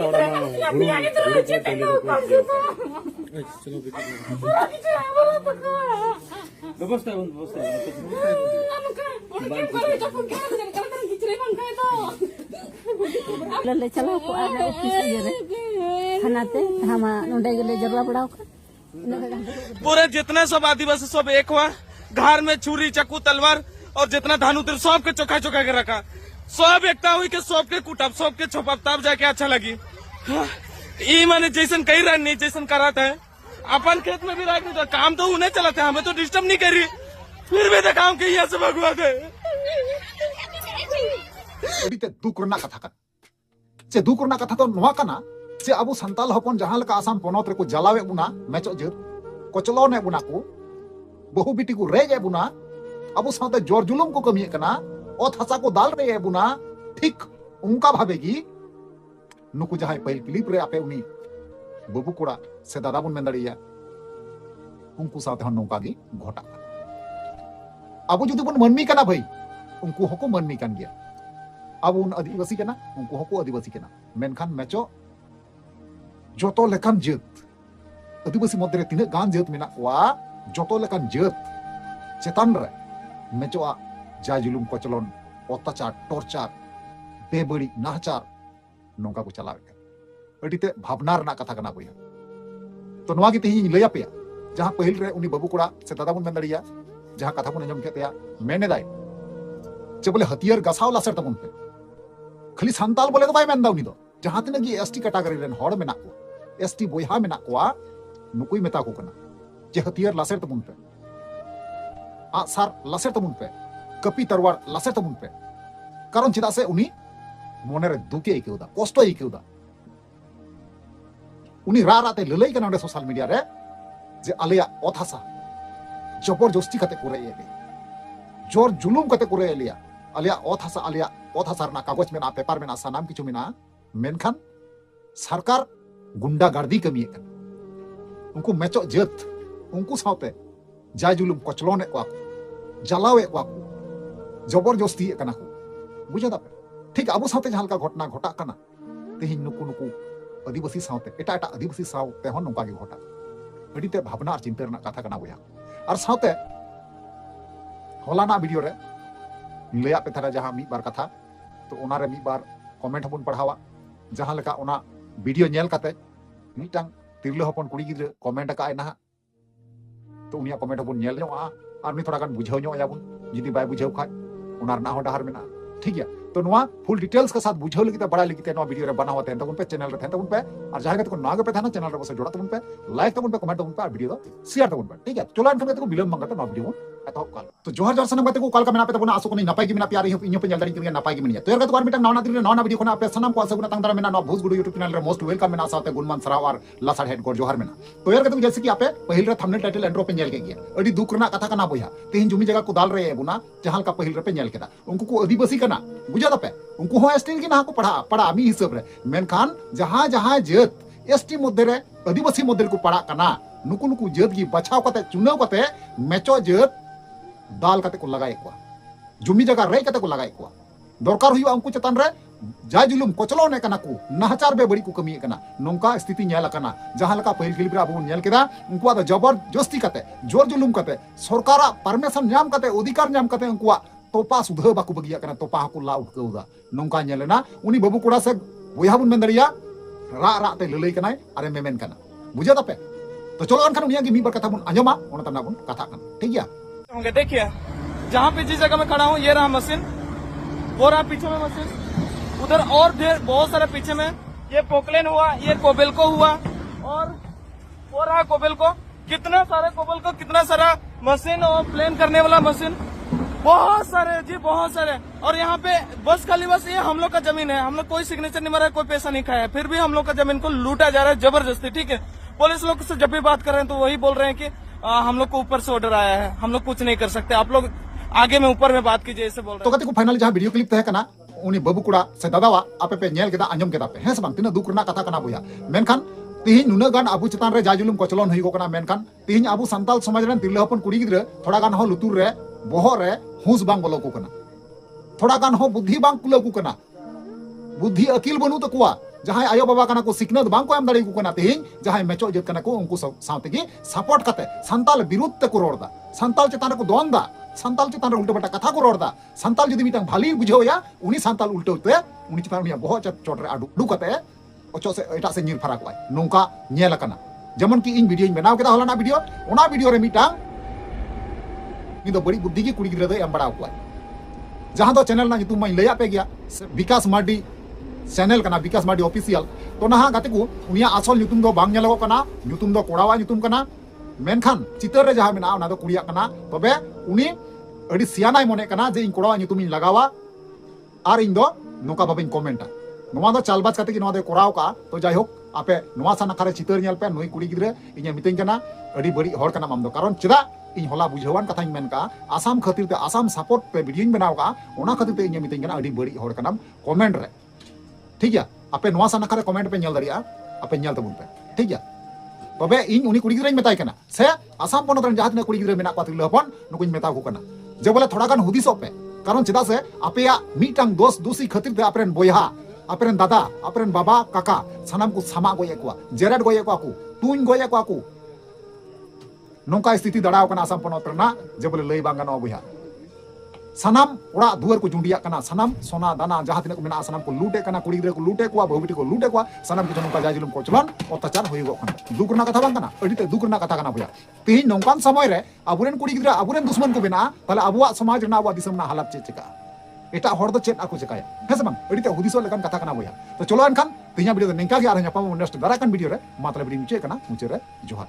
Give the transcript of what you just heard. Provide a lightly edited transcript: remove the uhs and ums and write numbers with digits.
चलो पूरे जितने सब आदिवासी सब एक हुआ, घर में छुरी चाकू तलवार और जितना धानु तिर सब के चौका चौका के रखा, सब एकता हुई के सब के कुटब सब के छोपब, तब जाके अच्छा लगी। ये मैंने जैसन कही रहा नहीं जैसन करा था अपन खेत में भी राजनीति काम तो उन्हें चला था, हमें तो डिस्टर्ब नहीं करी, फिर भी काम के यहाँ से भगवा दे दुख कथा का चे दुख कथा तो नोआ कना चे अब संताल हपन जहां लका आसाम पनत रे को जलावे बुना मेचो जत कोचलोने बुना को बहु बिटी को रेजे बुना अब साथे जोर जुलुम को कमी कना ओत हसा को दाल रे बुना ठीक उनका भावेगी नुकु जहां पहल क्लिप रे आपे उनी बबू कोड़ा से दादा बुन मेंदड़िया उनको साथे हन नोका गी घोटा अब जुदी बुन मनमी कना भाई उनको हको मनमी कन गया अब उन आदिवासी कना उनको हको आदिवासी कना मेनखान मेचो जोतो लेकान जत आदिवासी मध्य तीन गान जत मेना कोआ जोतो लेकान जत चेतान रे मेचो आ जा जुलुम कोचलोन अत्याचार टॉर्चर बेबड़ी नाहचार नोंका को चलावे अडीते भावना रना कथा कना बया तो नोआ गी तेही लया पे जहां पहिल रे उनी बाबू कोड़ा से दादा बुन मेंदड़िया जहां कथा बुन अंजम केतेया मेने दाय चे बोले हथियार गसाव लासर तबुन पे खाली संताल बोले तो बाय मेंदा उनी दो जहां तिना गी एसटी कैटेगरी रेन हड़ मेना को एसटी बोयहा मेना कोआ नुकुई मेता को कना जे हथियार लासर तबुन पे आ सार लासर तबुन पे कपी तरवार लासर तबुन पे कारण चिदा से उनी मोने रे दुखे इकेउदा कष्ट इकेउदा उनी रा राते ललई कना सोशल मीडिया रे जे आलिया ओथासा जबरदस्ती कते करे एले जोर जुलुम कते करे एलिया आलिया ओथासा रना कागज में ना पेपर में ना सानाम किछु में ना मेनखान सरकार गुंडा गर्दी कमी उनको मेचो जत उनको साथे जाय जुलुम कोचलोने को जलावे को जबरदस्ती कना को बुझा दापे ठीक अब साथे जहां घटना घटा कना तेहिन नुकु नुकु आदिवासी साथे एटा एटा आदिवासी साथे हन नोका गे घटा अडीते भावना और चिंता रना कथा कना बया और साथे हलाना वीडियो रे लया पे थारा जहां मी बार कथा तो ओना रे मी बार कमेंट हबन पढ़ावा जहां लका ओना वीडियो नेल काते मिटांग तिरलो हपन कुड़ी गिद्र कमेंट का ना तो उनिया कमेंट हबन नेल ᱧᱚᱜᱼᱟ और मी थोड़ा गान बुझाव ᱧᱚᱜ याबन जदि बाय बुझाव खाय ओना रना हो डहार मेना ठीक है तो नोआ फुल डिटेल्स के साथ बुझाव लगी बड़ा लगी नोआ वीडियो रे बनावा तेन तबन पे चैनल रे तेन तबन पे और जहां के नागे पे थाना चैनल रे बस जोड़ा तबन पे लाइक तबन पे कमेंट तबन पे और वीडियो शेयर तबन पे ठीक है चलो एनखन को बिलम मंगता नोआ वीडियो एतो काल तो जोहर जोहर सनम बाते को काल का मेना पे तबन आसो कोनी नपाय की मेना प्यार इᱧ पे जल्दी करिया नपाय की मेनिया तो यार तो मिटन नाना दिन रे नाना वीडियो कोना पे सनम को आसगुना तंग दरा मेना नोआ भूस गुडू YouTube चैनल रे मोस्ट वेलकम मेना साथे गुणमान सराव और लासाड़ हेड कोड जोहर मेना तो यार के जैसे कि आपे पहिल रे थंबनेल टाइटल एंड्रो पे नेल के गया अडी दुख रना कथा कना बोया तेहिन जुमी जगह को दाल रे बुना जहां का पहिल रे पे नेल केदा उनको को आदिवासी कना बुझा दपे उनको हो एसटी की ना को पढ़ा मी हिसाब रे मेनखान जहां जहां जत एसटी मध्य रे आदिवासी मध्य को पढ़ा कना नुकु नुकु जत की बचाव कते चुनाव कते मेचो जत दाल कते को लगाए को जुमी जगह रे कते को लगाए को दरकार हुआ उनको चतन रे जाय जुलुम कोचलोने कना को नाहचार बे बड़ी को कमी कना नोंका स्थिति नेल कना जहां लका पहिल क्लिप रे अब नेल केदा उनको द जबरदस्ती कते जोर जुलुम कते सरकार परमिशन न्याम कते अधिकार न्याम कते उनको तोपा सुधा बाकू बगिया कना तोपा को ला उठकौदा नोंका नेलेना उनी बाबू कोड़ा से बोया बुन मेंदड़िया रा रा ते ललई कनाय अरे मेमेन कना बुझा दपे तो चलो अनखान उनिया की मी बार कथा बुन अंजमा ओना तना बुन कथा कन ठीक है होंगे। देखिए जहां पे जिस जगह में खड़ा हूं ये रहा मशीन, वो रहा पीछे में मशीन, उधर और ढेर बहुत सारे पीछे में ये पोकलेन हुआ, ये कोबेल्को हुआ और वो रहा कोबेल्को, कितना सारे कोबेल्को, कितना सारा मशीन और प्लेन करने वाला मशीन, बहुत सारे जी बहुत सारे। और यहाँ पे बस खाली बस ये हम लोग का जमीन है, हम लोग कोई सिग्नेचर नहीं मारा है, कोई पैसा नहीं खाया है, फिर भी हम लोग का जमीन को लूटा जा रहा है जबरदस्ती। ठीक है, पुलिस लोग से जब भी बात कर रहे हैं तो वही बोल रहे हैं कि हम लोग को ऊपर से ऑर्डर आया है, हम लोग कुछ नहीं कर सकते, आप लोग आगे में ऊपर में बात कीजिए, ऐसे बोल रहे हैं। तो कते को फाइनल जहां वीडियो क्लिप तहे कना उनी बाबू कोड़ा से दादावा आपे पे नेल केदा अंजम केदा पे हेस बांग तिना दुख रना कथा कना बोया मेनखान तिहिन नुना गान आबू चतान रे जाजुलुम कोचलन हुई कना मेनखान तिहिन आबू संताल समाज रे तिरला हपन कुड़ी गिद्र थोड़ा गान हो लुतुर रे बोहो रे हुस बांग बोलो को कना, थोड़ा गान हो बुद्धि बांग कुला को कना, बुद्धि अकिल बनु तकुआ जहां आयो बाबा कना को सिकनत बांग को एम दाड़ी को कना तेहिं जहां मेचो जत कना को उनको सावते की सपोर्ट कते संताल विरुद्ध ते को रोड़दा संताल चेतान को दोनदा संताल चेतान उल्टा बटा कथा को रोड़दा संताल जदि मिटang भाली बुझाव या उनी संताल उल्टा उते उनी चेतान उनी बहुत चोट रे आडू कते ओचो से एटा से नीर फराक वाय नोंका नेल कना जेमन की इन वीडियो इन बनाव केदा हलाना वीडियो ओना वीडियो रे मिटang नी दो बड़ी बुद्धि की कुड़ी गिरे दो एम बड़ा हुआ जहां दो चैनल ना ᱧᱩᱛᱩᱢ ᱢᱟᱧ ᱞᱟᱹᱭᱟᱯᱮ ᱜᱮᱭᱟ विकास मार्डी चैनल कना विकास मार्डी ऑफिशियल तो नहा गाते को उनिया आसल ᱧᱩᱛᱩᱢ दो बांग ᱧᱮᱞᱚᱜ कना ᱧᱩᱛᱩᱢ दो कोड़ावा ᱧᱩᱛᱩᱢ कना मेनखान चितर रे जहां मेना ओना दो कुड़िया कना तबे उनी अडी सियानाय मोने कना जे इन कोड़ावा ᱧᱩᱛᱩᱢ इन लगावा आर इन दो नोका बाबिन कमेंटा नोवा दो चालबाज काते कि नोवा दो कोराव का तो जाय होक आपे नोवा साना खारे चितर ᱧᱮल पे नोई कुड़ी गिद्रे इnya मितें कना अडी बड़ी हर कना माम दो कारण चेदा इन होला बुझावान कथा इन मेनका आसाम खातिर ते आसाम सपोर्ट पे वीडियो इन बनाव का ओना खातिर ते इnya मितें कना अडी बड़ी हर कना कमेंट रे ठीक है आपे नोवा साना खारे कमेंट पे ᱧᱮल दारिया आपे ᱧᱮल तबुन पे ठीक है तबे इन उनी कुड़ी गिद्रे मेताय कना से आसाम पोनत रन जहां कुड़ी गिद्रे मेना को तिरला हपन नुकुñ मेता को कना जे बोले थोड़ा गान हुदिसो पे कारण चेदा से आपेया मिटang दोस दुसी खातिर ते आपरेन बोयहा आपरेन दादा आपरेन बाबा काका सानाम को सामा गोये को जेरेड गोये को तुñ गोये को नौका स्थिति दड़ाव कना आसाम पोनत रना जे बोले लई बांग गानो बुया सानाम ओड़ा दुआर को जुंडिया कना सानाम सोना दाना जहां तिना को मेना सानाम को लूटे कना कुड़ी गिद्रे को लूटे को बहुबिटी को लूटे को सानाम को नौका जाजुलम को चलन अत्याचार होइगो कना दुख रना कथा बांग कना अडिते दुख रना कथा कना बुया तेहि नौकान समय रे अबुरेन कुड़ी गिद्रे अबुरेन दुश्मन को बेना ताले अबुआ समाज रना अबुआ दिसम ना हालत चे चिका एटा हर दो चेत आको चिकाया हेस बांग अडिते हुदिसो लेकान कथा कना बुया तो चलो अनखान तिना वीडियो नेंका गे आर ᱧᱟᱯᱟᱢ नेक्स्ट दाराकान वीडियो रे मातले वीडियो मुचे कना मुचे रे जोहार